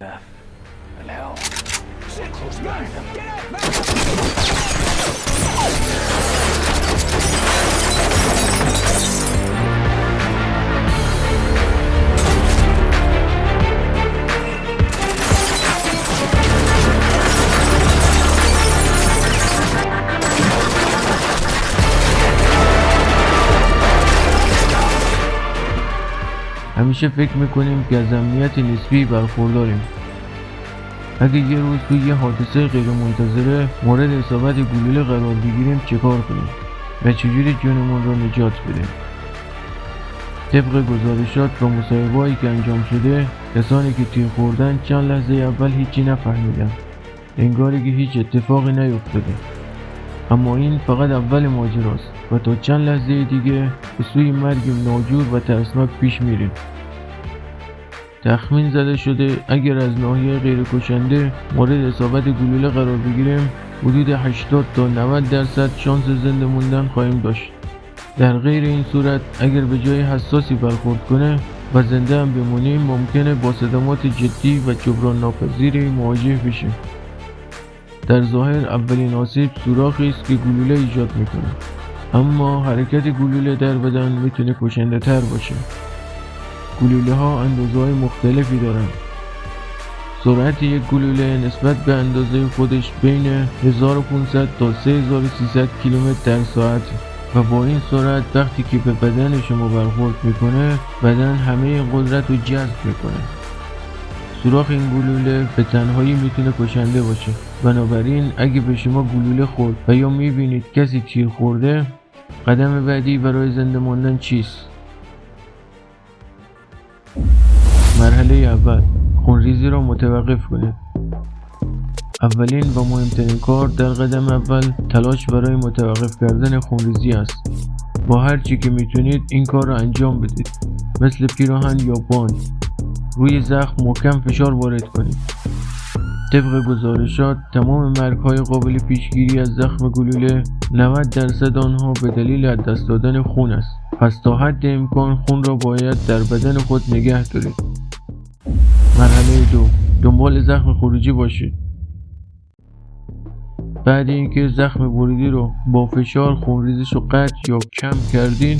And hell, so close behind them. همیشه فکر میکنیم که از امنیت نسبی برخورداریم. اگه یه روز توی یه حادثه غیر منتظره مورد اصابت گلوله قرار بگیریم چه کار کنیم و چجوری جونمون رو نجات بدیم؟ طبق گزارشات و مصاحبه‌هایی که انجام شده، کسانی که تیر خوردن چند لحظه اول هیچی نفهمیدن، انگاری که هیچ اتفاقی نیفتاده. اما این فقط اول ماجراست و تا چند لحظه دیگه به سوی مرگ ناجور و ترسناک پیش میریم. تخمین زده شده اگر از ناحیه غیر کشنده مورد اصابت گلوله قرار بگیریم حدود 80 تا 90% شانس زنده موندن خواهیم داشت. در غیر این صورت اگر به جای حساسی برخورد کنه و زنده هم بمونیم ممکنه با صدمات جدی و جبران ناپذیری مواجه بشیم. در ظاهر اولین آسیب سوراخی است که گلوله ایجاد میکنه، اما حرکت گلوله در بدن میتونه کشنده تر باشه. گلوله ها اندازه های مختلفی دارن. سرعت یک گلوله نسبت به اندازه خودش بین 1500 تا 3300 کیلومتر در ساعت و با این سرعت وقتی که به بدن شما برخورد میکنه بدن همه قدرت رو جذب میکنه. سوراخ این گلوله به تنهایی میتونه کشنده باشه. بنابراین اگه به شما گلوله خورد و یا میبینید کسی تیر خورده، قدم بعدی برای زنده ماندن چیست؟ مرحله اول، خونریزی را متوقف کنید. اولین و مهمترین کار در قدم اول تلاش برای متوقف کردن خونریزی است. با هر چی که میتونید این کار را انجام بدید. مثل پیراهن یا باند روی زخم محکم فشار وارد کنید. طبق گزارشات تمام مرگ‌های قابل پیشگیری از زخم گلوله 90% آنها به دلیل از دست دادن خون است. پس تا حد امکان خون را باید در بدن خود نگه دارید. مرحله 2، دنبال زخم خروجی باشید. بعد اینکه زخم ورودی رو با فشار خونریزیش رو قطع یا کم کردین،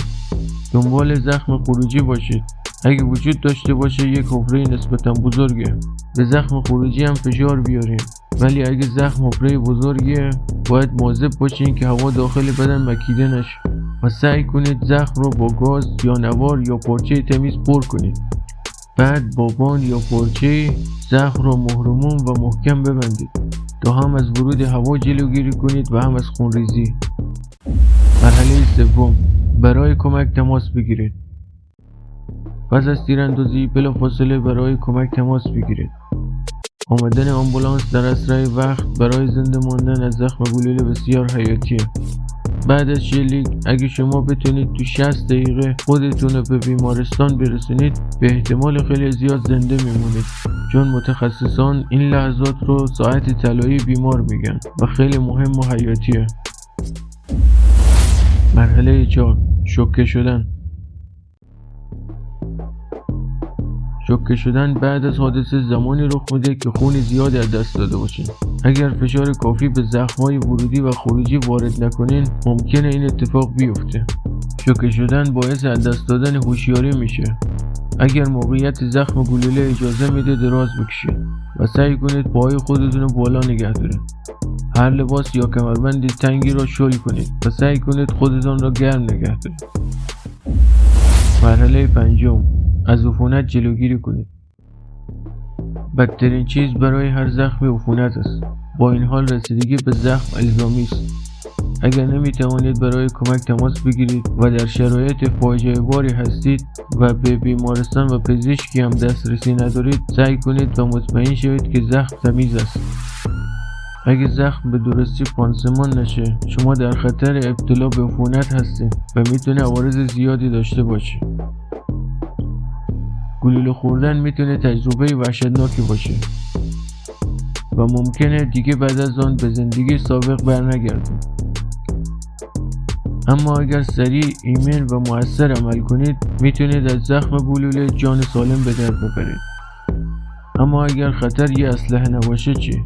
دنبال زخم خروجی باشید. اگه وجود داشته باشه یک حفره نسبتا بزرگه، به زخم خروجی هم فشار بیاریم. ولی اگه زخم حفره بزرگه باید مواظب باشین که هوا داخل بدن مکیده نشه و سعی کنید زخم رو با گاز یا نوار یا پارچه تمیز پر کنید. بعد با باند یا پارچه زخم رو مهرموم و محکم ببندید تا هم از ورود هوا جلوگیری کنید و هم از خونریزی. مرحله 3، برای کمک تماس بگیرید. پس از تیراندازی بلافاصله برای کمک تماس بگیرید. آمدن آمبولانس در اسرع وقت برای زنده ماندن از زخم گلوله بسیار حیاتیه. بعد از شلیک اگه شما بتونید تو 60 دقیقه خودتون رو به بیمارستان برسونید به احتمال خیلی زیاد زنده میمونید، چون متخصصان این لحظات رو ساعت طلایی بیمار میگن و خیلی مهم و حیاتیه. مرحله 4، شوکه شدن. شوکه شدن بعد از حادثه زمانی رخ میده که خون زیادی از دست داده باشین. اگر فشار کافی به زخم‌های ورودی و خروجی وارد نکنین ممکنه این اتفاق بیفته. شوکه شدن باعث از دست دادن هوشیاری میشه. اگر موقعیت زخم گلوله اجازه میده دراز بکشید و سعی کنید پاهای خودتون رو بالا نگه دارید. هر لباس یا کمربند تنگی را شل کنید و سعی کنید خودتون را گرم نگه دارید. مرحله 5، از عفونت جلوگیری کنید. بدترین چیز برای هر زخم عفونت است. با این حال رسیدگی به زخم الزامی است. اگر نمیتوانید برای کمک تماس بگیرید و در شرایط فاجعه باری هستید و به بیمارستان و پزشکی هم دسترسی ندارید، سعی کنید و مطمئن شوید که زخم تمیز است. اگه زخم به درستی پانسمان نشه شما در خطر ابتلا به عفونت هستید و میتونه عوارض زیادی داشته باشه. گلوله خوردن میتونه تجربه وحشتناکی باشه و ممکنه دیگه بعد از آن به زندگی سابق برنگردید. اما اگر سریع، ایمن و مؤثر عمل کنید میتونید از زخم گلوله جان سالم به در ببرید. اما اگر خطر یه اسلحه نباشه چی؟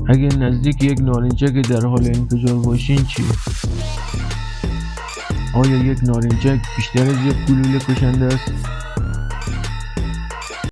اگر نزدیک یک نارنجک در حال انفجار باشین چی؟ آیا یک نارنجک بیشتر از یک گلوله کشنده است؟